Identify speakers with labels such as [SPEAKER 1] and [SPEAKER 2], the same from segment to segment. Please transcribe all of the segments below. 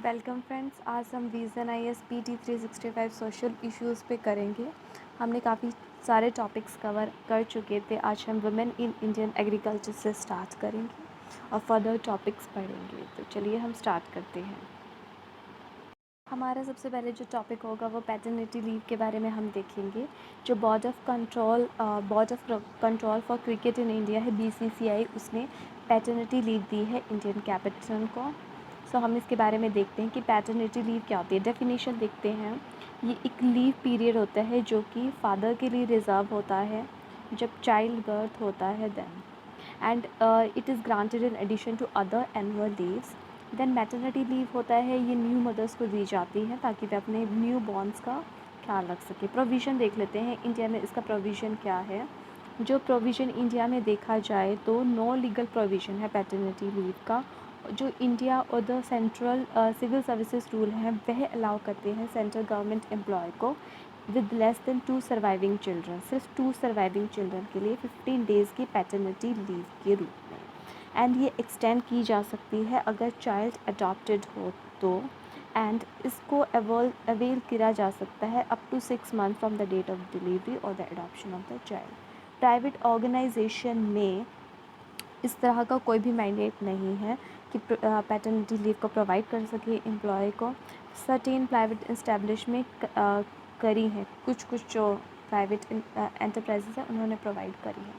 [SPEAKER 1] Welcome friends, आज हम vision IAS PT 365 social issues पे करेंगे। हमने काफ़ी सारे टॉपिक्स कवर कर चुके थे। आज हम वुमेन इन इंडियन एग्रीकल्चर से स्टार्ट करेंगे और फर्दर टॉपिक्स पढ़ेंगे। तो चलिए हम स्टार्ट करते हैं। हमारा सबसे पहले जो टॉपिक होगा वो पैटर्निटी लीव के बारे में हम देखेंगे। जो board of control for cricket in India है, BCCI, उसने पैटर्निटी लीव दी है इंडियन कैपिटल को। सो हम इसके बारे में देखते हैं कि पैटर्निटी लीव क्या होती है। डेफिनेशन देखते हैं। ये एक लीव पीरियड होता है जो कि फादर के लिए रिज़र्व होता है जब चाइल्ड बर्थ होता है then, and it is granted in addition to other annual leaves. Then maternity leave होता है, ये न्यू मदर्स को दी जाती है ताकि वे अपने न्यू बॉर्न्स का ख्याल रख सके। प्रोविज़न देख लेते हैं इंडिया में इसका प्रोविज़न क्या है। जो प्रोविज़न इंडिया में देखा जाए तो नो लीगल प्रोविज़न है पैटर्निटी लीव का। जो इंडिया और the central civil services rule हैं वह अलाउ करते हैं सेंट्रल गवर्नमेंट एम्प्लॉय को with less than 2 surviving children, सिर्फ 2 सर्वाइविंग चिल्ड्रन के लिए 15 डेज़ की पैटर्निटी लीव के रूप में। एंड ये एक्सटेंड की जा सकती है अगर चाइल्ड अडॉप्टेड हो तो, एंड इसको अवेल किया जा सकता है up to 6 month from the date of delivery और the adoption of the child. Private organisation में इस तरह का कोई भी मैंडेट नहीं है कि पैटर्निटी लीव को प्रोवाइड कर सके एम्प्लॉय को। सर्टेन प्राइवेट इस्टेब्लिशमेंट करी हैं, कुछ जो प्राइवेट एंटरप्राइजेज हैं उन्होंने प्रोवाइड करी है।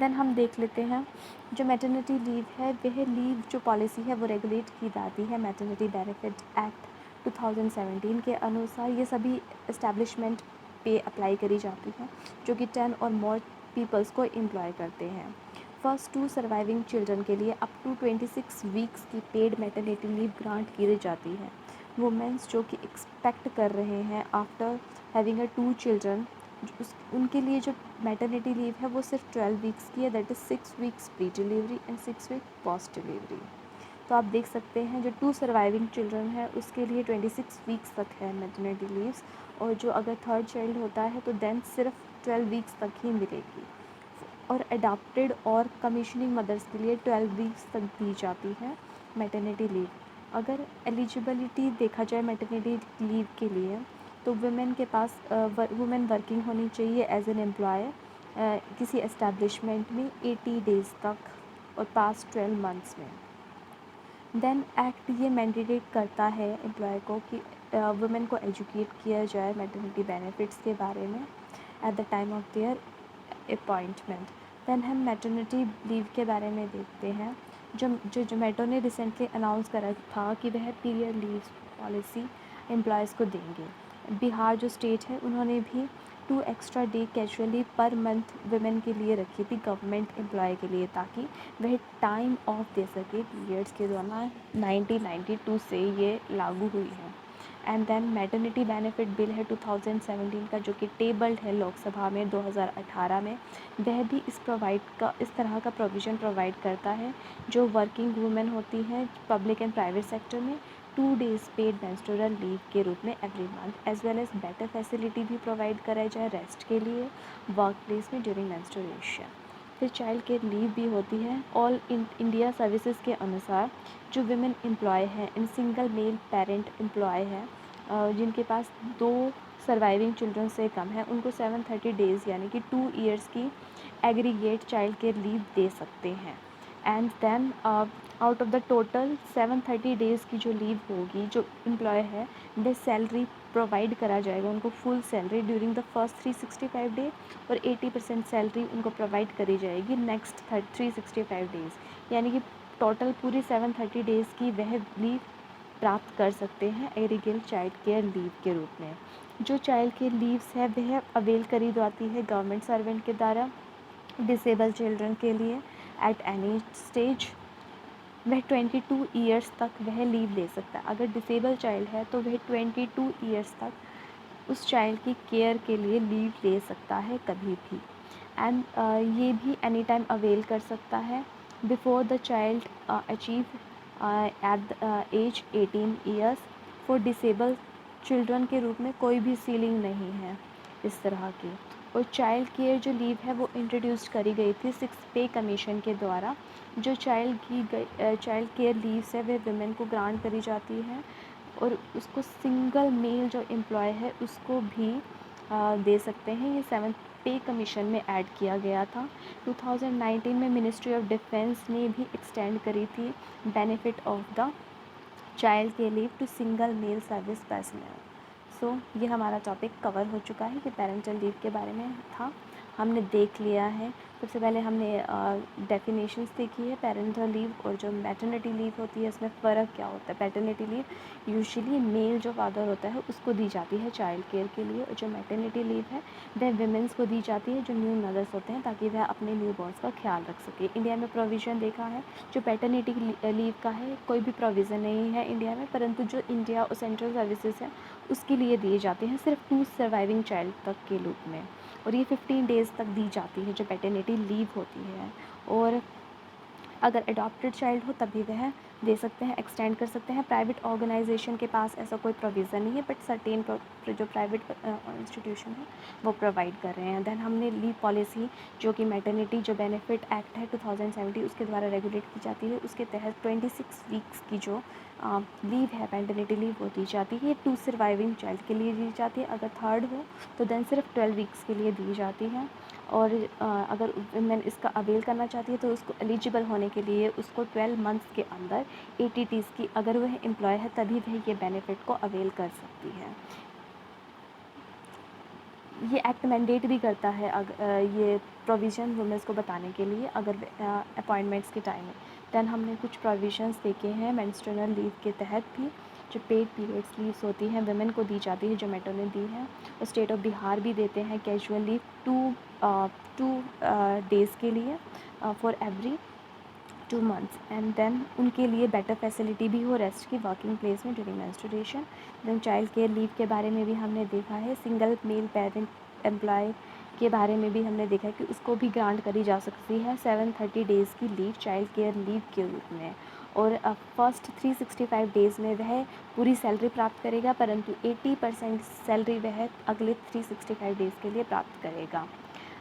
[SPEAKER 1] देन हम देख लेते हैं जो मैटरनिटी लीव है, वह लीव जो पॉलिसी है वो रेगुलेट की जाती है मैटरनिटी बेनिफिट एक्ट 2017 के अनुसार। ये सभी इस्टेब्लिशमेंट पे अप्लाई करी जाती है जो कि 10 और मोर पीपल्स को एम्प्लॉय करते हैं। फर्स्ट 2 सर्वाइविंग चिल्ड्रन के लिए अप टू 26 वीक्स की पेड मैटरनिटी लीव ग्रांट की जाती है। वुमेन्स जो कि एक्सपेक्ट कर रहे हैं आफ्टर हैविंग 2 चिल्ड्रन, उनके लिए जो मैटरनिटी लीव है वो सिर्फ 12 वीक्स की है, that is 6 weeks pre delivery and 6 week post delivery. तो आप देख सकते हैं जो 2 सर्वाइविंग चिल्ड्रन है उसके लिए 26 वीक्स तक है मैटरनिटी लीव्स, और जो अगर थर्ड चाइल्ड होता है तो देन सिर्फ 12 वीक्स तक ही मिलेगी। और अडॉप्टेड और कमीशनिंग मदर्स के लिए 12 वीक्स तक दी जाती है मैटरनिटी लीव। अगर एलिजिबिलिटी देखा जाए मैटरनिटी लीव के लिए तो वुमेन के पास वुमेन वर्किंग होनी चाहिए एज एन एम्प्लॉय किसी एस्टैब्लिशमेंट में 80 डेज़ तक और पास्ट 12 मंथ्स में। देन एक्ट ये मैंडेट करता है एम्प्लॉय को कि वुमेन को एजुकेट किया जाए मैटरनिटी बेनिफिट्स के बारे में at the time of their appointment. Then हम मैटरनिटी लीव के बारे में देखते हैं। जो जोमेटो ने रिसेंटली अनाउंस करा था कि वह पीरियड लीव पॉलिसी एम्प्लॉयज़ को देंगे। बिहार जो स्टेट है उन्होंने भी 2 extra day casually per month women के लिए रखी थी गवर्नमेंट एम्प्लॉय के लिए, ताकि वह टाइम ऑफ दे सके पीरियड्स के दौरान। 1992 से ये लागू हुई है। And then maternity benefit bill है 2017 का जो कि टेबल्ड है लोकसभा में 2018 में, वह भी इस तरह का प्रोविज़न प्रोवाइड करता है। जो वर्किंग वुमेन होती हैं पब्लिक एंड प्राइवेट सेक्टर में 2 डेज़ पेड मेंस्ट्रुअल लीव के रूप में every month, as well as better facility भी प्रोवाइड कराई जाए रेस्ट के लिए वर्क प्लेस में ड्यूरिंग मेंस्ट्रुएशन। फिर चाइल्ड केयर लीव भी होती है। ऑल इंडिया सर्विसेज के अनुसार जो वुमेन एम्प्लॉय हैं इन सिंगल मेल पेरेंट एम्प्लॉय है जिनके पास 2 सर्वाइविंग चिल्ड्रन से कम है, उनको 730 डेज़ यानी कि 2 ईयर्स की एग्रीगेट चाइल्ड केयर लीव दे सकते हैं। And then out of the total 730 days की जो लीव होगी, जो एम्प्लॉय है वह सैलरी प्रोवाइड करा जाएगा उनको, full salary during the first 365 day, और 80% सैलरी उनको प्रोवाइड करी जाएगी नेक्स्ट 365 डेज़, यानी कि टोटल पूरी 730 डेज़ की वह लीव प्राप्त कर सकते हैं एग्रीगेट चाइल्ड केयर लीव के रूप में। जो चाइल्ड केयर लीव्स है वह अवेल करी जाती है गवर्नमेंट सर्वेंट के द्वारा डिसेबल चिल्ड्रन के लिए एट एनी स्टेज। वह 22 ईयर्स तक वह लीव ले सकता है। अगर डिसेबल चाइल्ड है तो वह 22 ईयर्स तक उस चाइल्ड की केयर के लिए लीव ले सकता है कभी भी। एंड ये भी एनी टाइम अवेल कर सकता है before the child achieve at age 18 years. For disable children के रूप में कोई भी सीलिंग नहीं है इस तरह की। और चाइल्ड केयर जो लीव है वो इंट्रोड्यूस करी गई थी 6 पे कमीशन के द्वारा। जो चाइल्ड केयर लीव्स है वे वुमेन को ग्रांट करी जाती है और उसको सिंगल मेल जो एम्प्लॉय है उसको भी दे सकते हैं। ये 7th पे कमीशन में ऐड किया गया था। 2019 में मिनिस्ट्री ऑफ डिफेंस ने भी एक्सटेंड करी थी benefit of the child care leave to single male service personnel. So ये हमारा टॉपिक कवर हो चुका है कि पेरेंटल लीव के बारे में था, हमने देख लिया है। सबसे पहले हमने डेफिनेशंस देखी है पेरेंटल लीव और जो मैटरनिटी लीव होती है इसमें फ़र्क क्या होता है। पैटर्निटी लीव यूजुअली मेल जो फादर होता है उसको दी जाती है चाइल्ड केयर के लिए, और जो मैटरनिटी लीव है वह विमेंस को दी जाती है जो न्यू मदर्स होते हैं, ताकि वह अपने न्यू बॉर्न्स का ख्याल रख सके। इंडिया में प्रोविज़न देखा है जो पैटर्निटी लीव का है, कोई भी प्रोविज़न नहीं है इंडिया में, परंतु जो इंडिया और सेंट्रल सर्विसेज हैं उसके लिए दिए जाते हैं सिर्फ 2 सर्वाइविंग चाइल्ड तक के रूप में, और ये 15 डेज़ तक दी जाती है जो पैटर्निटी लीव होती है। और अगर अडॉप्टेड चाइल्ड हो तभी वह दे सकते हैं, एक्सटेंड कर सकते हैं। प्राइवेट ऑर्गेनाइजेशन के पास ऐसा कोई प्रोविज़न नहीं है, बट सर्टेन जो प्राइवेट इंस्टीट्यूशन है वो प्रोवाइड कर रहे हैं। देन हमने लीव पॉलिसी जो कि मैटरनिटी जो बेनिफिट एक्ट है 2070 उसके द्वारा रेगुलेट की जाती है, उसके तहत 26 वीक्स की जो लीव है मैटरनिटी लीव वो दी जाती है। 2 सर्वाइविंग चाइल्ड के लिए दी जाती है, अगर थर्ड हो तो देन सिर्फ 12 वीक्स के लिए दी जाती है। और अगर वुमेन इसका अवेल करना चाहती है तो उसको एलिजिबल होने के लिए उसको 12 मंथ्स के अंदर ATTs की अगर वह एम्प्लॉय है तभी वह ये बेनिफिट को अवेल कर सकती है। ये एक्ट मैंडेट भी करता है ये प्रोविज़न वुमेन्स को बताने के लिए अगर अपॉइंटमेंट्स के टाइम में। दैन हमने कुछ प्रोविज़न्स देखे हैं मेंस्ट्रुअल लीव के तहत भी, जो पेड पीरियड्स लीव्स होती हैं वुमेन को दी जाती है जो मेट्रो ने दी है। और स्टेट ऑफ बिहार भी देते हैं कैजुअल लीव 2 डेज़ के लिए for every 2 months, and then उनके लिए बेटर फैसिलिटी भी हो रेस्ट की वर्किंग प्लेस में during menstruation. Then child care leave के बारे में भी हमने देखा है, सिंगल मेल पेरेंट एम्प्लॉय के बारे में भी हमने देखा है कि उसको भी ग्रांट करी जा सकती है 730 डेज़ की लीव चाइल्ड केयर लीव के रूप में। और फर्स्ट 365 डेज़ में वह पूरी सैलरी प्राप्त करेगा, परंतु 80% सैलरी वह अगले 365 डेज़ के लिए प्राप्त करेगा।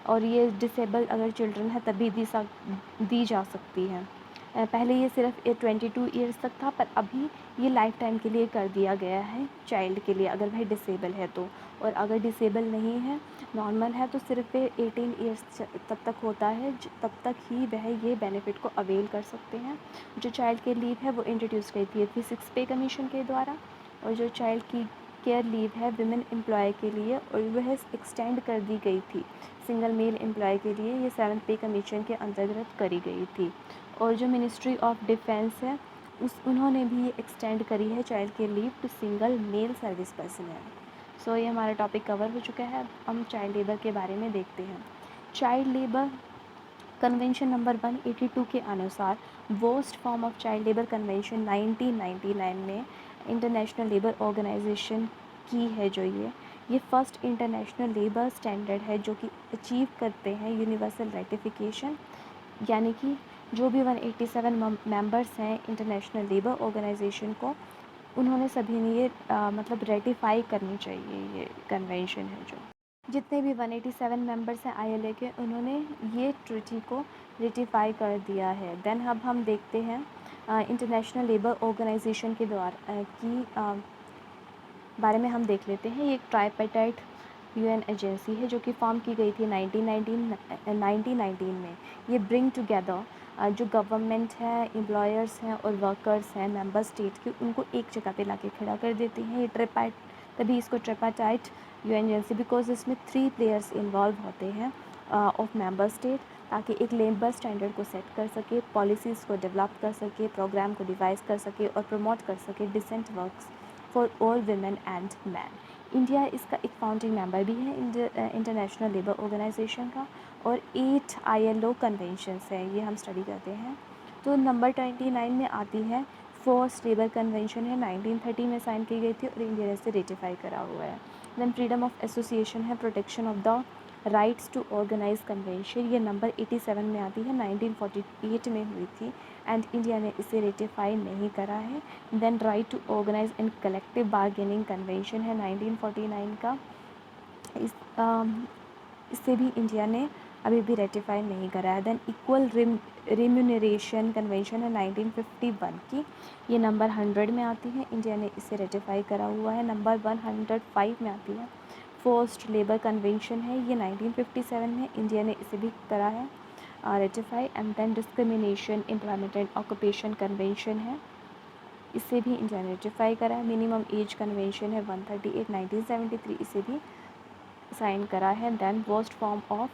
[SPEAKER 1] और ये डिसेबल अगर चिल्ड्रन है तभी दी जा सकती है। पहले ये सिर्फ 22 ईयर्स तक था, पर अभी ये लाइफ टाइम के लिए कर दिया गया है चाइल्ड के लिए अगर वह डिसेबल है तो। और अगर डिसेबल नहीं है, नॉर्मल है, तो सिर्फ 18 ईयर्स तब तक होता है, तब तक ही वह ये बेनिफिट को अवेल कर सकते हैं। जो चाइल्ड केयर लीव है वो इंट्रोड्यूस की थी 6 पे कमीशन के द्वारा, और जो चाइल्ड की केयर लीव है विमेन एम्प्लॉय के लिए, और वह एक्सटेंड कर दी गई थी सिंगल मेल एम्प्लॉय के लिए, ये 7th पे कमीशन के अंतर्गत करी गई थी। और जो मिनिस्ट्री ऑफ डिफेंस है उन्होंने भी ये एक्सटेंड करी है child care leave to single male service personnel. So ये हमारा टॉपिक कवर हो चुका है। अब हम चाइल्ड लेबर के बारे में देखते हैं। चाइल्ड लेबर कन्वेंशन नंबर 182 के अनुसार worst form of child labour convention 1999 में इंटरनेशनल लेबर ऑर्गेनाइजेशन की है। जो ये फर्स्ट इंटरनेशनल लेबर स्टैंडर्ड है जो कि अचीव करते हैं यूनिवर्सल रेटिफिकेशन, यानी कि जो भी 187 मेंबर्स हैं इंटरनेशनल लेबर ऑर्गेनाइजेशन को, उन्होंने सभी ने ये मतलब रेटिफाई करनी चाहिए। ये कन्वेंशन है जो जितने भी 187 मेंबर्स हैं ILA के, उन्होंने ये ट्रीटी को रेटिफाई कर दिया है। देन अब हम देखते हैं इंटरनेशनल लेबर ऑर्गेनाइजेशन के द्वारा बारे में हम देख लेते हैं। ये एक ट्राइपेटाइट UN एजेंसी है जो कि फॉर्म की गई थी 1919 में। ये ब्रिंग टुगेदर जो गवर्नमेंट है, एम्प्लॉयर्स हैं और वर्कर्स हैं मेंबर स्टेट के, उनको एक जगह पे लाके खड़ा कर देती हैं। ये तभी इसको ट्रिपाटाइट UN एजेंसी, बिकॉज इसमें 3 प्लेयर्स इन्वॉल्व होते हैं ऑफ मेंबर स्टेट, ताकि एक लेबर स्टैंडर्ड को सेट कर सके, पॉलिसीज़ को डेवलप कर सके, प्रोग्राम को डिवाइस कर सके और प्रमोट कर सके decent works for all women and man. India इसका एक फाउंडिंग मेंबर भी है इंटरनेशनल लेबर ऑर्गेनाइजेशन का, और 8 ILO कन्वेंशंस हैं, ये हम स्टडी करते हैं। तो नंबर 29 में आती है फर्स्ट लेबर कन्वेंशन है, 1930 में साइन की गई थी और इंडिया ने इसे रेटिफाई करा हुआ है। देन फ्रीडम ऑफ एसोसिएशन है, protection of the rights to organise convention, ये नंबर 87 में आती है, 1948 में हुई थी एंड इंडिया ने इसे रेटिफाई नहीं करा है। Then right to organise and collective bargaining convention है 1949 का। इससे भी इंडिया ने अभी भी रेटिफाई नहीं करा है। देन इक्वल रिम्यूनरेशन कन्वेंशन है 1951 की, ये नंबर 100 में आती है, इंडिया ने इसे रेटिफाई करा हुआ है। नंबर 105 में आती है फोर्स्ड लेबर कन्वेंशन है, ये 1957 में, इंडिया ने इसे भी करा है ratify. And then discrimination employment and occupation convention है, इसे भी इंडिया ने रेटिफाई करा है। मिनिमम एज कन्वेंशन है 138 1973, इसे भी साइन करा है। Then worst form of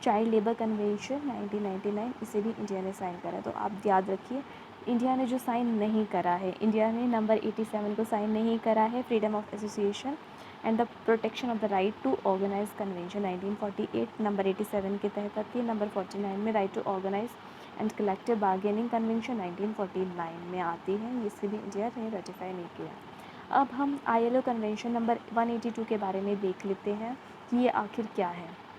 [SPEAKER 1] child labour convention 1999, इसे भी इंडिया ने साइन करा है। तो आप याद रखिए इंडिया ने जो साइन नहीं करा है, इंडिया ने नंबर 87 को साइन नहीं करा है, freedom of association and the protection of the right to organise convention 1948 number 87 के तहत आती है। नंबर 49 में right to organise and collective bargaining convention 1949 में आती है, इसे भी इंडिया ने रेटिफाई नहीं किया। अब हम ILO कन्वेंशन नंबर 182 के बारे में देख लेते हैं कि ये आखिर क्या है।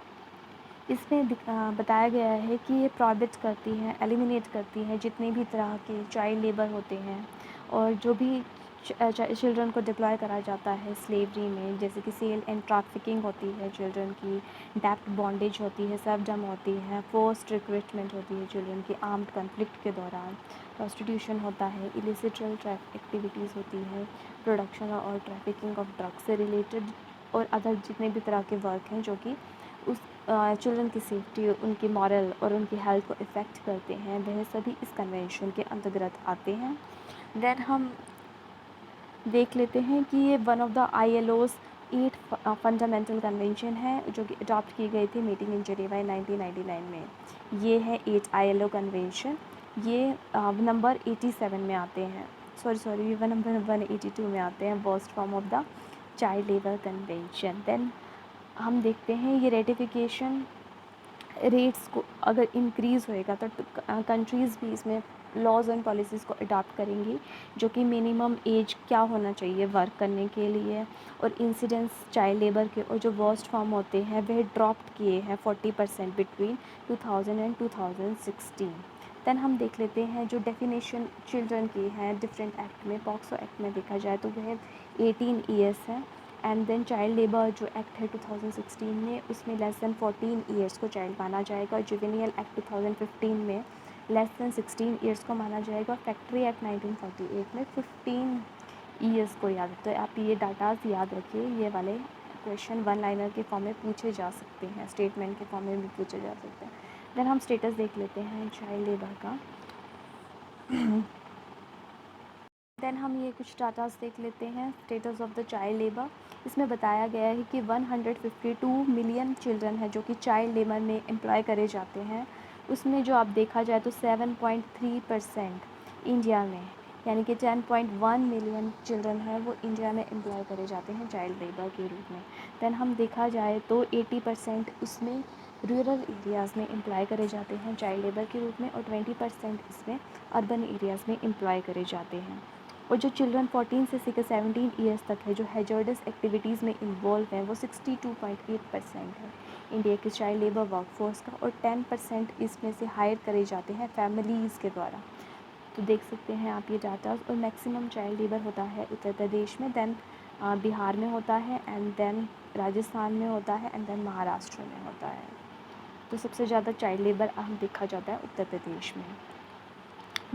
[SPEAKER 1] इसमें बताया गया है कि ये प्रॉहिबिट करती हैं, एलिमिनेट करती हैं जितने भी तरह के चाइल्ड लेबर होते हैं और जो भी चिल्ड्रन को डिप्लॉय करा जाता है स्लेवरी में, जैसे कि सेल एंड ट्रैफिकिंग होती है चिल्ड्रन की, डेप्ट बॉन्डेज होती है, सर्वडम होती है, फोर्स्ड रिक्रूटमेंट होती है चिल्ड्रन की आर्म्ड कन्फ्लिक्ट के दौरान, प्रोस्टिट्यूशन होता है, इलिसिट एक्टिविटीज़ होती है, प्रोडक्शन और ट्रैफिकिंग ऑफ ड्रग्स से रिलेटेड और अदर जितने भी तरह के वर्क हैं जो कि उस चिल्ड्रन की सेफ्टी, उनकी मॉरल और उनकी हेल्थ को इफ़ेक्ट करते हैं, वह सभी इस कन्वेंशन के अंतर्गत आते हैं। देन हम देख लेते हैं कि ये one of the ILO's 8 fundamental convention है जो कि अडॉप्ट की गई थी मीटिंग इन जेनेवा 1999 में। ये है 8 ILO कन्वेंशन, ये नंबर 87 में आते हैं, सॉरी ये नंबर 182 में आते हैं, worst form of the child labour convention. Then हम देखते हैं ये रेटिफिकेशन रेट्स को अगर इंक्रीज़ होएगा तो कंट्रीज़ भी इसमें लॉज एंड पॉलिसीज़ को अडॉप्ट करेंगी जो कि मिनिमम एज क्या होना चाहिए वर्क करने के लिए, और इंसिडेंट्स चाइल्ड लेबर के और जो वर्स्ट फॉर्म होते हैं वह ड्रॉप किए हैं 40% बिटवीन 2000 एंड 2016। देन हम देख लेते हैं जो डेफिनेशन चिल्ड्रन की है डिफरेंट एक्ट में, पॉक्सो एक्ट में देखा जाए तो वह 18 ईयर्स है। एंड देन चाइल्ड लेबर जो एक्ट है 2016 में, उसमें लेस दैन 14 ईयर्स को चाइल्ड माना जाएगा। जुवेनियल एक्ट 2015 में लेस दैन 16 ईयर्स को माना जाएगा। फैक्ट्री एक्ट 1948 में 15 ईयर्स को याद, तो आप ये डाटाज याद रखिए, ये वाले क्वेश्चन वन लाइनर के फॉर्म में पूछे जा सकते हैं, स्टेटमेंट के फॉर्म में भी पूछे जा सकते हैं। देन हम स्टेटस देख लेते हैं चाइल्ड लेबर का। देन हम ये कुछ डाटास देख लेते हैं status of the child labour. इसमें बताया गया है कि 152 मिलियन चिल्ड्रन है जो कि चाइल्ड लेबर में एम्प्लॉय करे जाते हैं। उसमें जो आप देखा जाए तो 7.3% इंडिया में, यानी कि 10.1 मिलियन चिल्ड्रन है वो इंडिया में एम्प्लॉय करे जाते हैं चाइल्ड लेबर के रूप में। देन हम देखा जाए तो 80% उसमें रूरल एरियाज़ में एम्प्लॉय करे जाते हैं चाइल्ड लेबर के रूप में, और 20% इसमें अर्बन एरियाज़ में एम्प्लॉय करे जाते हैं। और जो चिल्ड्रन 14 से 17 ईयर्स तक है जो हैजर्डस एक्टिविटीज़ में इन्वॉल्व हैं वो 62.8% है इंडिया के चाइल्ड लेबर वर्कफोर्स का, और 10% इसमें से हायर करे जाते हैं फैमिलीज़ के द्वारा। तो देख सकते हैं आप ये डाटा। और मैक्सिमम चाइल्ड लेबर होता है उत्तर प्रदेश में, देन बिहार में होता है, एंड देन राजस्थान में होता है, एंड देन महाराष्ट्र में होता है। तो सबसे ज़्यादा चाइल्ड लेबर अहम देखा जाता है उत्तर प्रदेश में।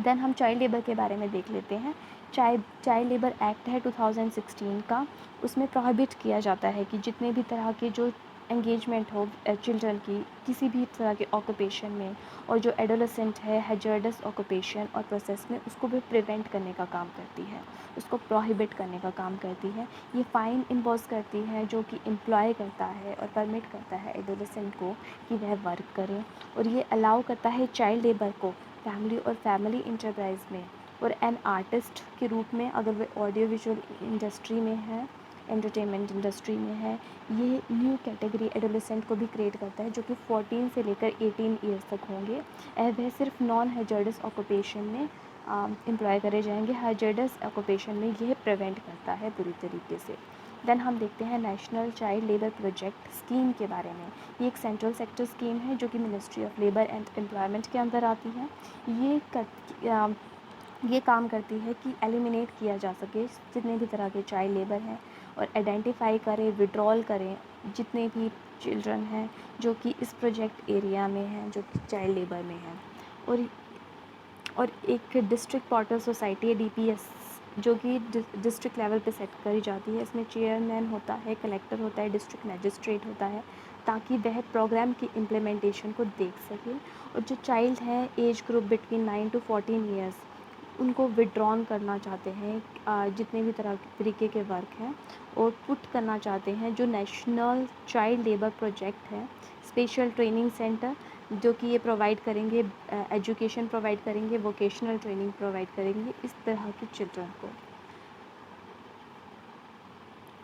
[SPEAKER 1] देन हम चाइल्ड लेबर के बारे में देख लेते हैं। चाइल्ड लेबर एक्ट है 2016 का, उसमें प्रोहिबिट किया जाता है कि जितने भी तरह के जो एंगेजमेंट हो चिल्ड्रन की किसी भी तरह के ऑक्यूपेशन में, और जो एडोलेसेंट है हैजर्डस ऑक्यूपेशन और प्रोसेस में, उसको भी प्रिवेंट करने का काम करती है, उसको प्रोहिबिट करने का काम करती है। ये फ़ाइन इम्पोज करती है जो कि एम्प्लॉय करता है और परमिट करता है एडोलेसेंट को कि वह वर्क करे, और ये अलाउ करता है चाइल्ड लेबर को फैमिली और फैमिली इंटरप्राइज में और एन आर्टिस्ट के रूप में, अगर वे ऑडियो विजुअल इंडस्ट्री में है, एंटरटेनमेंट इंडस्ट्री में है। ये न्यू कैटेगरी एडोलेसेंट को भी क्रिएट करता है जो कि 14 से लेकर 18 ईयर्स तक होंगे। वह सिर्फ नॉन हैजर्डस ऑक्यूपेशन में एम्प्लॉय करे जाएंगे। हैजर्डस ऑक्यूपेशन में यह प्रिवेंट करता है पूरी तरीके से। देन हम देखते हैं national child labour project scheme के बारे में। ये एक सेंट्रल सेक्टर स्कीम है जो कि ministry of labour and employment के अंदर आती है। ये ये काम करती है कि एलिमिनेट किया जा सके जितने भी तरह के चाइल्ड लेबर हैं, और आइडेंटिफाई करें, विड्रॉल करें जितने भी चिल्ड्रन हैं जो कि इस प्रोजेक्ट एरिया में हैं, जो कि चाइल्ड लेबर में हैं। और एक डिस्ट्रिक्ट पोर्टल सोसाइटी है डीपीएस, जो कि डिस्ट्रिक्ट लेवल पे सेट करी जाती है। इसमें चेयरमैन होता है, कलेक्टर होता है, डिस्ट्रिक्ट मैजिस्ट्रेट होता है, ताकि वह प्रोग्राम की इम्प्लीमेंटेशन को देख सके। और जो चाइल्ड हैं age group between 9 to 14 years, उनको विड्रॉन करना चाहते हैं जितने भी तरीके के वर्क हैं, और पुट करना चाहते हैं जो नेशनल चाइल्ड लेबर प्रोजेक्ट है, स्पेशल ट्रेनिंग सेंटर, जो कि ये प्रोवाइड करेंगे, एजुकेशन प्रोवाइड करेंगे, वोकेशनल ट्रेनिंग प्रोवाइड करेंगे इस तरह के चिल्ड्रन को।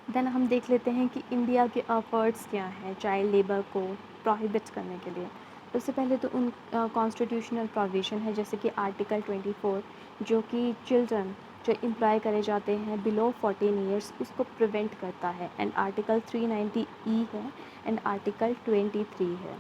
[SPEAKER 1] देन हम देख लेते हैं कि इंडिया के एफर्ट्स क्या हैं चाइल्ड लेबर को प्रोहिबिट करने के लिए। सबसे पहले तो उन कॉन्स्टिट्यूशनल प्रोविज़न है, जैसे कि आर्टिकल 24, जो कि चिल्ड्रन जो एम्प्लॉय करे जाते हैं बिलो 14 ईयर्स उसको प्रिवेंट करता है, एंड आर्टिकल 390E है, एंड आर्टिकल 23 है।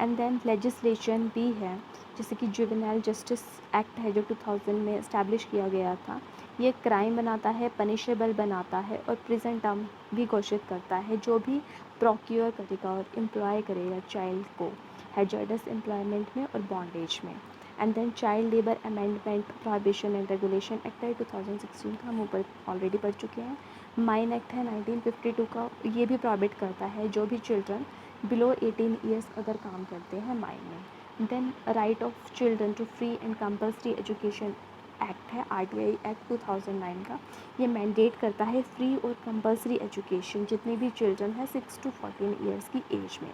[SPEAKER 1] एंड देन लेजिस्लेशन भी है, जैसे कि जुवेनाइल जस्टिस एक्ट है जो 2000 में इस्टेब्लिश किया गया था। ये क्राइम बनाता है, पनिशेबल बनाता है, और प्रिजन टर्म भी घोषित करता है जो भी प्रोक्योर करेगा और एम्प्लॉय करेगा चाइल्ड को हैजर्डस एम्प्लॉयमेंट में और बॉन्डेज में। And then child labour amendment prohibition and regulation act है 2016 का, हम ऊपर ऑलरेडी पढ़ चुके हैं। माइन एक्ट है 1952 का, ये भी प्रोहिबिट करता है जो भी चिल्ड्रन बिलो 18 ईयर्स अगर काम करते हैं माइन में। Then right of children to free and compulsory education act है, आरटीआई एक्ट 2009 का, ये मैंडेट करता है फ्री और कंपल्सरी एजुकेशन जितने भी चिल्ड्रन हैं 6 to 14 ईयर्स की एज में।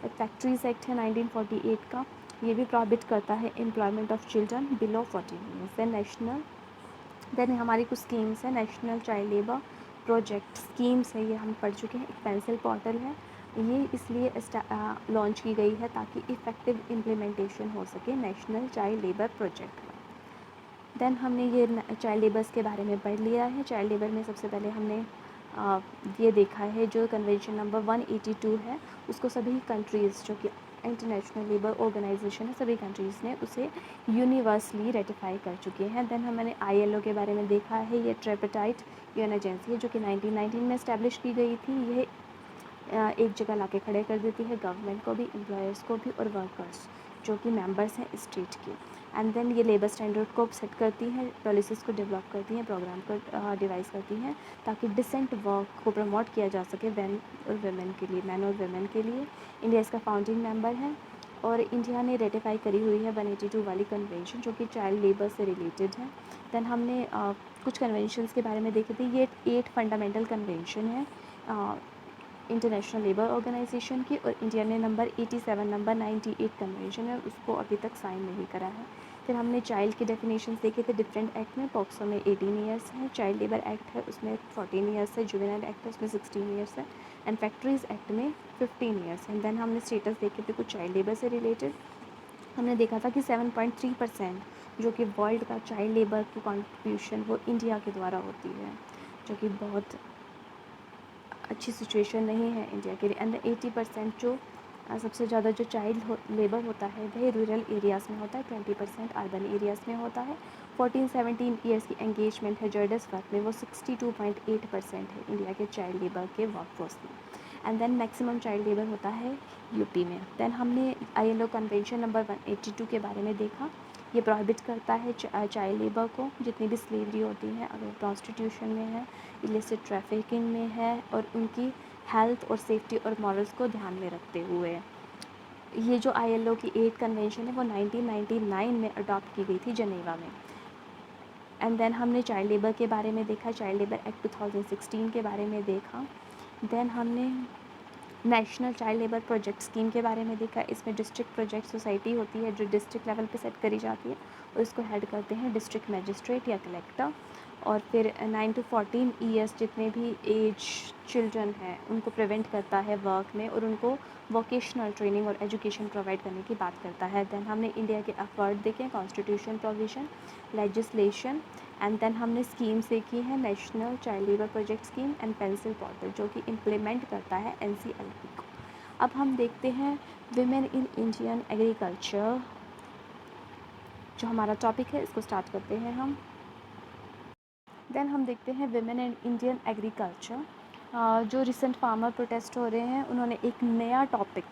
[SPEAKER 1] फैक्ट्रीज एक्ट है 1948 का, ये भी प्रोहिबिट करता है employment of children below 14 years. Then हमारी कुछ स्कीम्स हैं, national child labour project schemes है, ये हम पढ़ चुके हैं। एक पेंसिल पोर्टल है, ये इसलिए लॉन्च की गई है ताकि इफ़ेक्टिव इम्प्लीमेंटेशन हो सके नेशनल चाइल्ड लेबर प्रोजेक्ट का। देन हमने ये चाइल्ड लेबर्स के बारे में पढ़ लिया है। चाइल्ड लेबर में सबसे पहले हमने ये देखा है जो कन्वेंशन नंबर 182 है, उसको सभी कंट्रीज़ जो कि इंटरनेशनल लेबर ऑर्गेनाइजेशन है, सभी कंट्रीज़ ने उसे यूनिवर्सली रेटिफाई कर चुके हैं। देन हमने ILO के बारे में देखा है, ये ट्रिपटाइट यूएन एजेंसी है जो कि 1919 में इस्टेब्लिश की गई थी। यह एक जगह लाके खड़े कर देती है गवर्नमेंट को भी, एम्प्लॉयर्स को भी, और वर्कर्स जो कि मेंबर्स हैं स्टेट के। एंड देन ये लेबर स्टैंडर्ड को सेट करती हैं, पॉलिसीज़ को डेवलप करती हैं, प्रोग्राम को डिवाइस करती हैं, ताकि डिसेंट वर्क को प्रमोट किया जा सके मैन और वेमेन के लिए, मैन और वेमेन के लिए। इंडिया इसका फाउंडिंग मेंबर है, और इंडिया ने रेटिफाई करी हुई है 182 वाली कन्वेंशन जो कि चाइल्ड लेबर से रिलेटेड है। देन हमने कुछ कन्वेंशंस के बारे में देखे थे। ये 8 फंडामेंटल कन्वेंशन है इंटरनेशनल लेबर ऑर्गेनाइजेशन की, और इंडिया ने नंबर 87 नंबर 98 कन्वेंशन है उसको अभी तक साइन नहीं करा है। फिर हमने चाइल्ड के डेफिनेशन देखे थे डिफरेंट एक्ट में। पॉक्सो में 18 ईयर्स है, चाइल्ड लेबर एक्ट है उसमें 14 ईयर्स है, जुवेनाइल एक्ट है उसमें 16 ईयर्स है, एंड फैक्ट्रीज़ एक्ट में 15 ईयर्स है। देन हमने स्टेटस देखे थे कुछ चाइल्ड लेबर से रिलेटेड। हमने देखा था कि 7.3% जो कि वर्ल्ड का चाइल्ड लेबर की कॉन्ट्रीब्यूशन वो इंडिया के द्वारा होती है, जो कि बहुत अच्छी सिचुएशन नहीं है इंडिया के लिए। एंड 80% जो सबसे ज़्यादा जो चाइल्ड लेबर होता है वह रूरल एरियाज़ में होता है, 20% अर्बन एरियाज़ में होता है। 14-17 ईयर्स की एंगेजमेंट है जर्डस वर्क में, वो 62.8% है इंडिया के चाइल्ड लेबर के वर्कफोर्स में। And then maximum child labour होता है यूपी में। देन हमने ILO कन्वेंशन नंबर 182 के बारे में देखा। ये प्रोहिबिट करता है चाइल्ड लेबर को, जितनी भी स्लेवरी होती है, अगर प्रॉस्टिट्यूशन में है, इलिसिट ट्रैफिकिंग में है, और उनकी हेल्थ और सेफ्टी और मॉरल्स को ध्यान में रखते हुए। ये जो ILO की 8 कन्वेंशन है वो 1999 में अडॉप्ट की गई थी जनेवा में। एंड देन हमने चाइल्ड लेबर के बारे में देखा, चाइल्ड लेबर एक्ट 2016 के बारे में देखा। देन हमने national child labour project scheme के बारे में देखा। इसमें डिस्ट्रिक्ट प्रोजेक्ट सोसाइटी होती है जो डिस्ट्रिक्ट लेवल पे सेट करी जाती है, और इसको हेड करते हैं डिस्ट्रिक्ट मैजिस्ट्रेट या कलेक्टर। और फिर 9 to 14 ईयर्स जितने भी एज चिल्ड्रन हैं उनको प्रिवेंट करता है वर्क में, और उनको वोकेशनल ट्रेनिंग और एजुकेशन प्रोवाइड करने की बात करता है। देन हमने इंडिया के एफर्ट देखे, constitution provision, legislation, and then हमने स्कीम्स देखी है, national child labour project scheme and pencil portal जो कि इम्प्लीमेंट करता है NCLP को। अब हम देखते हैं विमेन इन इंडियन एग्रीकल्चर, जो हमारा टॉपिक है, इसको स्टार्ट करते हैं हम। देन हम देखते हैं विमेन एंड इंडियन एग्रीकल्चर। जो रिसेंट फार्मर प्रोटेस्ट हो रहे हैं, उन्होंने एक नया टॉपिक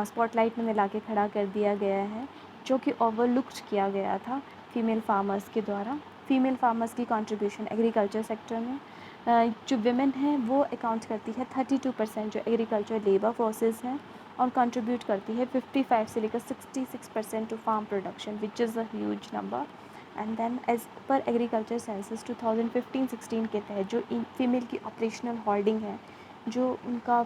[SPEAKER 1] स्पॉटलाइट में ला के खड़ा कर दिया गया है, जो कि ओवरलुक्ड किया गया था फीमेल फार्मर्स के द्वारा। फीमेल फार्मर्स की कंट्रीब्यूशन एग्रीकल्चर सेक्टर में, जो विमेन हैं वो अकाउंट करती है 32% जो एग्रीकल्चर लेबर फोर्सेस हैं, और कंट्रीब्यूट करती है 55 से लेकर 66% to farm production, which is a huge number. And then as per agriculture census 2015-16 के तहत जो फीमेल की ऑपरेशनल होल्डिंग है, जो उनका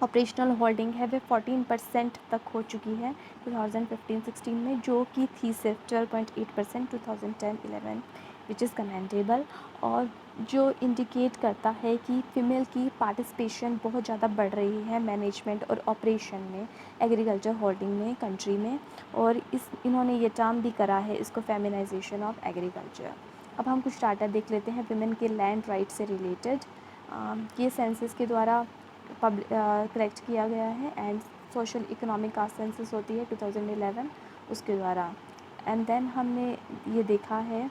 [SPEAKER 1] ऑपरेशनल होल्डिंग है, वह 14% तक हो चुकी है 2015-16 में, जो कि थी सिर्फ 12.8% 2010-11, विच इज़ कमेंडेबल, और जो इंडिकेट करता है कि फ़ीमेल की पार्टिसिपेशन बहुत ज़्यादा बढ़ रही है मैनेजमेंट और ऑपरेशन में, एग्रीकल्चर होल्डिंग में कंट्री में। और इन्होंने ये टर्म भी करा है इसको, फेमिनाइजेशन ऑफ एग्रीकल्चर। अब हम कुछ डाटा देख लेते हैं विमेन के लैंड राइट से रिलेटेड। ये सेंसस के द्वारा कलेक्ट किया गया है, and social economic caste census होती है 2011 उसके द्वारा। एंड देन हमने ये देखा है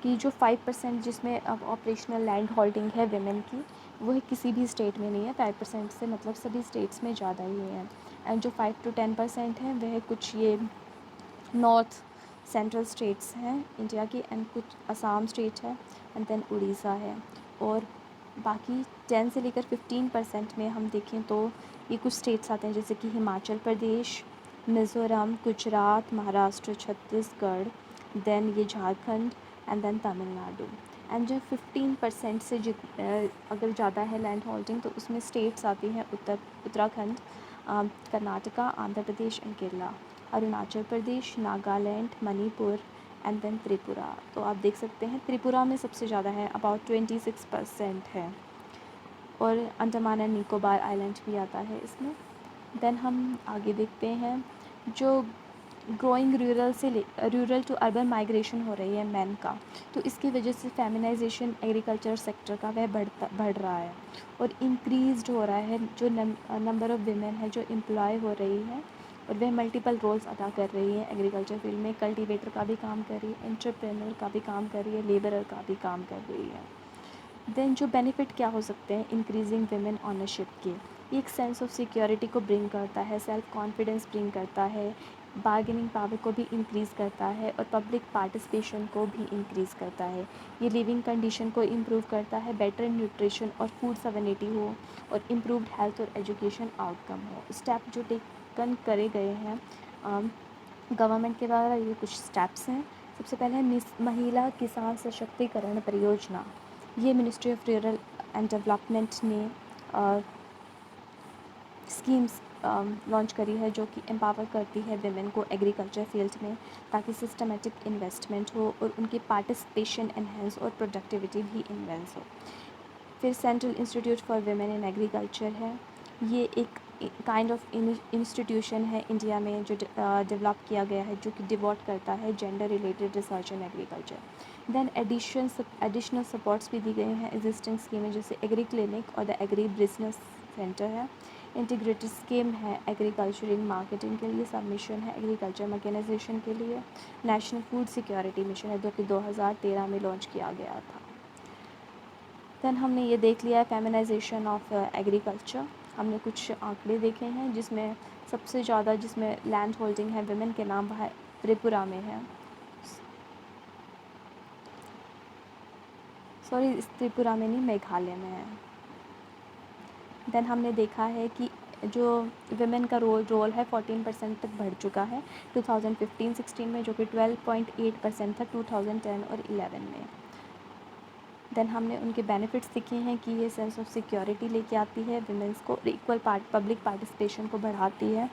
[SPEAKER 1] कि जो 5% जिसमें अब ऑपरेशनल लैंड होल्डिंग है विमेन की, वह किसी भी स्टेट में नहीं है। 5% से मतलब सभी स्टेट्स में ज़्यादा ही है। एंड जो 5 to 10% है वह कुछ ये नॉर्थ सेंट्रल स्टेट्स हैं इंडिया की, एंड कुछ असम स्टेट है, एंड देन उड़ीसा है। और बाकी 10 से लेकर 15% में हम देखें तो ये कुछ स्टेट्स आते हैं, जैसे कि हिमाचल प्रदेश, मिज़ोरम, गुजरात, महाराष्ट्र, छत्तीसगढ़, देन ये Jharkhand, and then Tamil Nadu. And जो 15% से अगर ज़्यादा है लैंड होल्डिंग, तो उसमें स्टेट्स आती हैं Uttarakhand, Karnataka, Andhra Pradesh and Kerala, Arunachal Pradesh, Nagaland, Manipur, and then Tripura. तो आप देख सकते हैं त्रिपुरा में सबसे ज़्यादा है, अबाउट 26% है, और अंडमान एंड निकोबार आइलैंड भी आता है इसमें। देन हम आगे देखते हैं जो growing rural to urban migration हो रही है मैन का, तो इसकी वजह से फेमिनाइजेशन एग्रीकल्चर सेक्टर का वह बढ़ रहा है, और इंक्रीज़ड हो रहा है जो नंबर ऑफ़ विमेन है जो एम्प्लॉय हो रही है, और वह मल्टीपल रोल्स अदा कर रही है एग्रीकल्चर फील्ड में। कल्टीवेटर का भी काम कर रही है, एंटरप्रेन्योर का भी काम कर रही है, लेबरर का भी काम कर रही है। देन जो बेनिफिट क्या हो सकते हैं इंक्रीजिंग विमेन ऑनरशिप के, ये एक सेंस ऑफ सिक्योरिटी को ब्रिंग करता है, सेल्फ कॉन्फिडेंस ब्रिंग करता है, बार्गेनिंग पावर को भी इंक्रीज़ करता है, और पब्लिक पार्टिसिपेशन को भी इंक्रीज़ करता है। ये लिविंग कंडीशन को इम्प्रूव करता है, बेटर न्यूट्रिशन और फूड सवेनिटी हो, और इम्प्रूव्ड हेल्थ और एजुकेशन आउटकम हो। स्टेप जो टेकन करे गए हैं गवर्नमेंट के द्वारा, ये कुछ स्टेप्स हैं। सबसे पहले है महिला किसान सशक्तिकरण परियोजना। ये ministry of rural and development ने स्कीम्स लॉन्च करी है, जो कि एम्पावर करती है विमेन को एग्रीकल्चर फील्ड में, ताकि सिस्टमेटिक इन्वेस्टमेंट हो और उनकी पार्टिसिपेशन एनहेंस और प्रोडक्टिविटी भी इन्वेंस हो। फिर central institute for women in agriculture है। ये एक काइंड ऑफ इंस्टीट्यूशन है इंडिया में जो डेवलप किया गया है, जो कि डिवोट करता है gender related research in agriculture. Then additional supports भी दी गई हैं एग्जिस्टिंग स्कीमें, जैसे एग्री क्लिनिक और द एग्री बिजनेस सेंटर है। इंटीग्रेटेड स्कीम है एग्रीकल्चरिंग मार्केटिंग के लिए, सबमिशन है एग्रीकल्चर मैकेनाइजेशन के लिए। नेशनल फूड सिक्योरिटी मिशन है, जो कि 2013 में लॉन्च किया गया था। देन हमने ये देख लिया है फेमिनाइजेशन ऑफ एग्रीकल्चर। हमने कुछ आंकड़े देखे हैं, जिसमें सबसे ज़्यादा जिसमें लैंड होल्डिंग है विमेन के नाम वह त्रिपुरा में है, सॉरी इस त्रिपुरा में नहीं, मेघालय में है। देन हमने देखा है कि जो विमेन का रोल है 14% तक बढ़ चुका है 2015-16 में, जो कि 12.8% था 2010 और 11 में। देन हमने उनके बेनिफिट्स देखे हैं कि ये सेंस ऑफ सिक्योरिटी लेके आती है विमेंस को, इक्वल पब्लिक पार्टिसिपेशन को बढ़ाती है,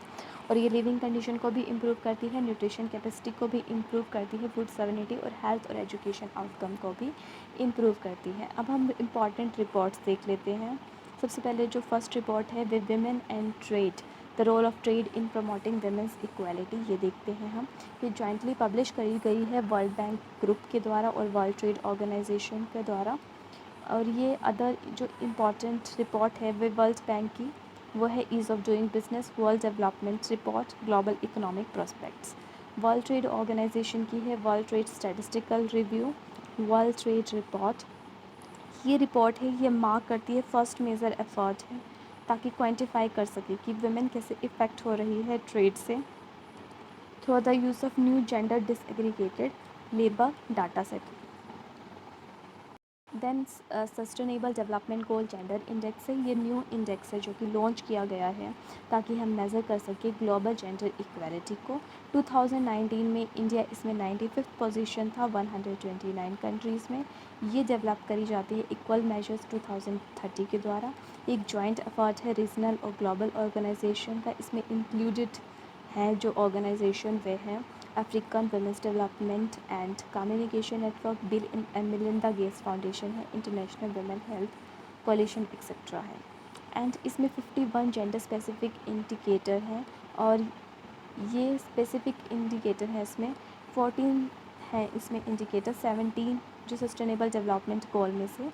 [SPEAKER 1] और ये लिविंग कंडीशन को भी इम्प्रूव करती है, न्यूट्रिशन कैपेसिटी को भी इम्प्रूव करती है, फूड सवेनिटी और हेल्थ और एजुकेशन आउटकम को भी इम्प्रूव करती है। अब हम इम्पॉर्टेंट रिपोर्ट्स देख लेते हैं। सबसे पहले जो फर्स्ट रिपोर्ट है with women and trade, the role of trade in promoting women's equality, ये देखते हैं हम। ये जॉइंटली पब्लिश करी गई है वर्ल्ड बैंक ग्रुप के द्वारा और वर्ल्ड ट्रेड ऑर्गेनाइजेशन के द्वारा। और ये अदर जो इम्पॉर्टेंट रिपोर्ट है वे वर्ल्ड बैंक की, वो है ease of doing business, world development report, global economic prospects. World trade organisation की है world trade statistical review, world trade report, ये रिपोर्ट है, ये मार्क करती है फर्स्ट मेजर एफर्ट है ताकि क्वांटिफाई कर सके कि वुमेन कैसे इफ़ेक्ट हो रही है ट्रेड से through the use of new gender disaggregated labour data set. Then sustainable development goal gender index है, ये न्यू इंडेक्स है जो कि लॉन्च किया गया है ताकि हम मेज़र कर सकें ग्लोबल जेंडर इक्वालिटी को। 2019 में इंडिया इसमें 95th पोजीशन था 129 कंट्रीज़ में। ये डेवलप करी जाती है इक्वल मेजर्स 2030 के द्वारा। एक जॉइंट एफर्ट है रीजनल और ग्लोबल ऑर्गेनाइजेशन का, इसमें इंक्लूडेड हैं जो ऑर्गेनाइजेशन वे हैं African women's development and communication network, bill and Melinda Gates foundation है, international women health coalition etcetera है। एंड इसमें 51 जेंडर स्पेसिफिक इंडिकेटर हैं और ये स्पेसिफिक इंडिकेटर है, इसमें 14 है इसमें इंडिकेटर, 17 जो सस्टेनेबल डेवलपमेंट गोल में से।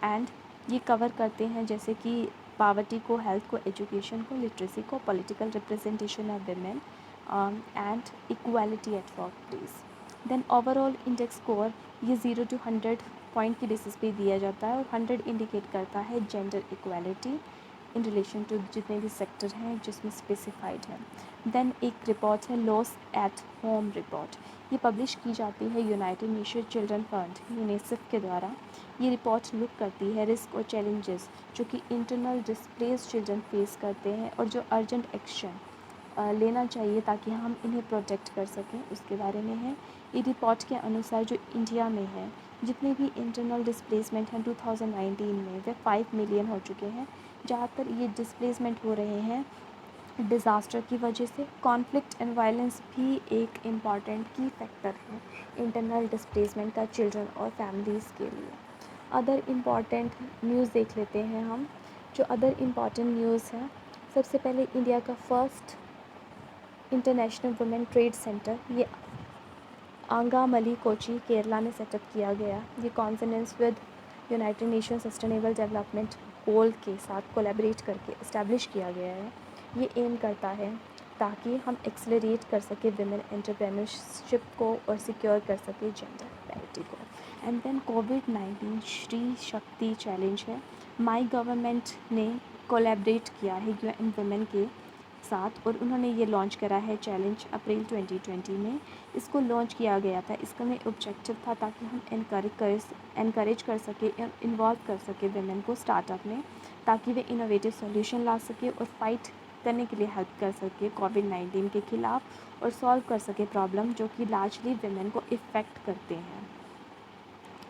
[SPEAKER 1] एंड ये कवर करते हैं जैसे कि पावर्टी को, हेल्थ को, एजुकेशन को, लिटरेसी को, political representation of women and equality at work place. Then overall index score ये 0 to 100 पॉइंट की बेसिस पे दिया जाता है और 100 इंडिकेट करता है gender equality in relation to जितने भी सेक्टर हैं जिसमें स्पेसिफाइड है। देन एक रिपोर्ट है लॉस एट होम रिपोर्ट, ये पब्लिश की जाती है United nation children fund UNICEF के द्वारा। ये रिपोर्ट लुक करती है रिस्क और चैलेंजेस जो कि इंटरनल डिस्प्लेस चिल्ड्रन फेस करते हैं और जो अर्जेंट एक्शन लेना चाहिए ताकि हम इन्हें प्रोटेक्ट कर सकें, उसके बारे में है। ये रिपोर्ट के अनुसार जो इंडिया में है जितने भी इंटरनल डिस्प्लेसमेंट हैं 2019 में वे 5 मिलियन हो चुके हैं। ज़्यादातर ये डिस्प्लेसमेंट हो रहे हैं डिज़ास्टर की वजह से। कॉन्फ्लिक्ट एंड वायलेंस भी एक इम्पॉर्टेंट की फैक्टर है इंटरनल डिस्प्लेसमेंट का चिल्ड्रन और फैमिलीज़ के लिए। अदर इम्पॉर्टेंट न्यूज़ देख लेते हैं हम। जो अदर इम्पॉर्टेंट न्यूज़ है, सबसे पहले इंडिया का first international women trade centre ये आंगामली कोची केरला में सेटअप किया गया। ये confidence with United nation sustainable development गोल के साथ कोलैबोरेट करके इस्टेब्लिश किया गया है। ये एम करता है ताकि हम एक्सेलरेट कर सके वुमेन एंटरप्रेन्योरशिप को और सिक्योर कर सके जेंडर पैरिटी को। And then covid Shri Shakti challenge है, माई गवर्नमेंट ने कोलैबोरेट किया है यूएन वुमेन के साथ और उन्होंने ये लॉन्च करा है चैलेंज अप्रैल 2020 में। इसको लॉन्च किया गया था, इसका में ऑब्जेक्टिव था ताकि हम इनकरेज कर सके, इन्वॉल्व कर सके वुमेन को स्टार्टअप में ताकि वे इनोवेटिव सॉल्यूशन ला सके और फाइट करने के लिए हेल्प कर सके कोविड-19 के ख़िलाफ़ और सॉल्व कर सके प्रॉब्लम जो कि लार्जली वुमेन को इफ़ेक्ट करते हैं।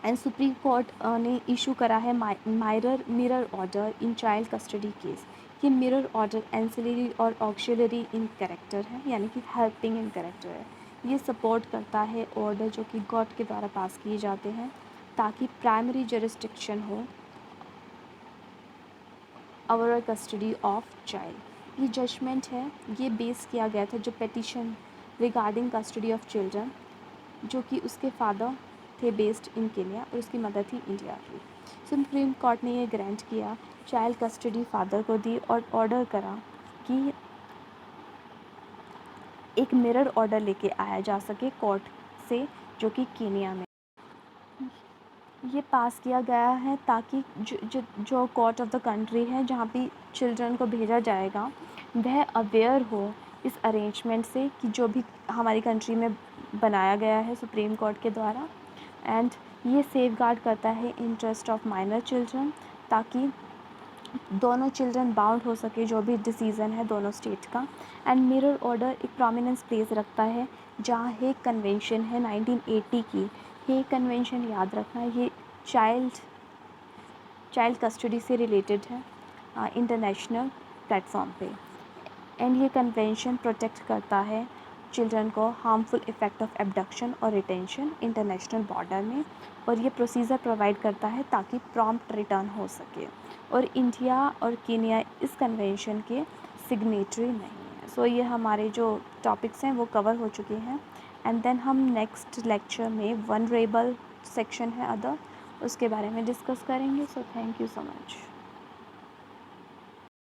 [SPEAKER 1] एंड सुप्रीम कोर्ट ने इशू करा है mirror order in child custody case. ये मिरर ऑर्डर एंसिलरी और ऑक्सिलरी इन कैरेक्टर है, यानी कि हेल्पिंग इन कैरेक्टर है। ये सपोर्ट करता है ऑर्डर जो कि कोर्ट के द्वारा पास किए जाते हैं ताकि प्राइमरी जुरिस्डिक्शन हो ओवरऑल कस्टडी ऑफ चाइल्ड। ये जजमेंट है, ये बेस किया गया था जो petition regarding custody of children जो कि उसके फादर थे बेस्ड इन केन्या और उसकी मदर थी इंडिया की। सुप्रीम कोर्ट ने ये ग्रांट किया, चाइल्ड कस्टडी फादर को दी और ऑर्डर करा कि एक मिरर ऑर्डर लेके आया जा सके कोर्ट से जो कि केन्या में ये पास किया गया है ताकि जो कोर्ट ऑफ द कंट्री है जहाँ पे चिल्ड्रन को भेजा जाएगा वह अवेयर हो इस अरेंजमेंट से कि जो भी हमारी कंट्री में बनाया गया है सुप्रीम कोर्ट के द्वारा। एंड ये सेफगार्ड करता है इंटरेस्ट ऑफ माइनर चिल्ड्रन ताकि दोनों चिल्ड्रन बाउंड हो सके जो भी डिसीज़न है दोनों स्टेट का। एंड मिरर ऑर्डर एक प्रोमिनेंस प्लेस रखता है जहाँ हेग कन्वेंशन है 1980 की। हेग कन्वेंशन याद रखना, ये चाइल्ड कस्टडी से रिलेटेड है इंटरनेशनल प्लेटफॉर्म पे। एंड ये कन्वेंशन प्रोटेक्ट करता है चिल्ड्रन को हार्मफुल इफ़ेक्ट ऑफ एब्डक्शन और रिटेंशन इंटरनेशनल बॉर्डर में और ये प्रोसीजर प्रोवाइड करता है ताकि प्रॉम्प्ट रिटर्न हो सके। और इंडिया और केन्या इस कन्वेंशन के सिग्नेटरी नहीं है। सो ये हमारे जो टॉपिक्स हैं वो कवर हो चुके हैं। एंड देन हम नेक्स्ट लेक्चर में वनरेबल सेक्शन है अदर, उसके बारे में डिस्कस करेंगे। So thank you so much.